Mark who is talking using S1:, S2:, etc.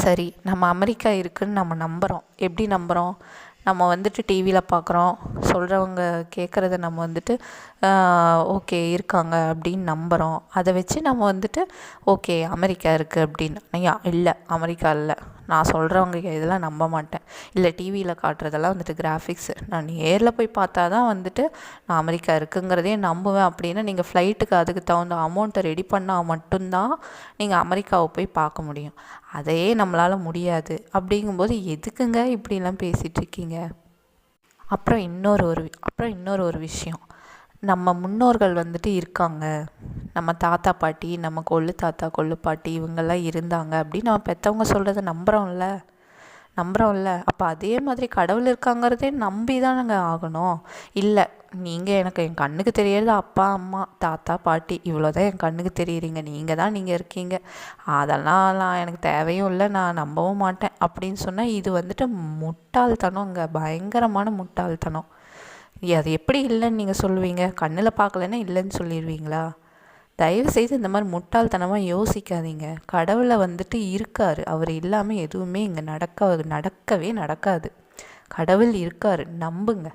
S1: சரி, நம்ம அமெரிக்கா இருக்குதுன்னு நம்ம நம்புகிறோம். எப்படி நம்புகிறோம்? நம்ம வந்துட்டு டிவியில் பார்க்குறோம், சொல்கிறவங்க கேட்குறத நம்ம வந்துட்டு ஓகே இருக்காங்க அப்படின்னு நம்புகிறோம். அதை வச்சு நம்ம வந்துட்டு ஓகே அமெரிக்கா இருக்குது அப்படின்னு. ஐயா இல்லை, அமெரிக்கா இல்லை, நான் சொல்கிறவங்க இதெல்லாம் நம்ப மாட்டேன். இல்லை டிவியில் காட்டுறதெல்லாம் வந்துட்டு கிராஃபிக்ஸு, நான் நேரில் போய் பார்த்தா தான் வந்துட்டு நான் அமெரிக்கா இருக்குங்கிறதே நம்புவேன் அப்படின்னா நீங்கள் ஃப்ளைட்டுக்கு அதுக்கு தகுந்த அமௌண்ட்டை ரெடி பண்ணால் மட்டும்தான் நீங்கள் அமெரிக்காவை போய் பார்க்க முடியும். அதையே நம்மளால் முடியாது. அப்படிங்கும்போது எதுக்குங்க இப்படிலாம் பேசிகிட்ருக்கீங்க? அப்புறம் இன்னொரு ஒரு விஷயம், நம்ம முன்னோர்கள் வந்துட்டு இருக்காங்க, நம்ம தாத்தா பாட்டி, நம்ம கொள்ளு தாத்தா கொள்ளு பாட்டி இவங்கெல்லாம் இருந்தாங்க அப்படின்னு நம்ம பெற்றவங்க சொல்கிறத நம்புகிறோம்ல. அப்போ அதே மாதிரி கடவுள் இருக்காங்கிறதே நம்பி தானங்க ஆகணும். இல்லை, நீங்கள் எனக்கு என் கண்ணுக்கு தெரியறது அப்பா அம்மா தாத்தா பாட்டி இவ்வளோதான் என் கண்ணுக்கு தெரியுறீங்க, நீங்கள் இருக்கீங்க, அதெல்லாம் எனக்கு தேவையும் இல்லை, நான் நம்பவும் மாட்டேன் அப்படின்னு சொன்னால் இது வந்துட்டு முட்டாள்தனங்க, பயங்கரமான முட்டாள்தனம். அது எப்படி இல்லைன்னு நீங்கள் சொல்லுவீங்க? கண்ணில் பார்க்கலன்னா இல்லைன்னு சொல்லிடுவீங்களா? தயவுசெய்து இந்த மாதிரி முட்டாள்தனமாக யோசிக்காதீங்க. கடவுளை வந்துட்டு இருக்கார், அவர் இல்லாமல் எதுவுமே இங்கே நடக்கவே நடக்காது. கடவுள் இருக்கார், நம்புங்க.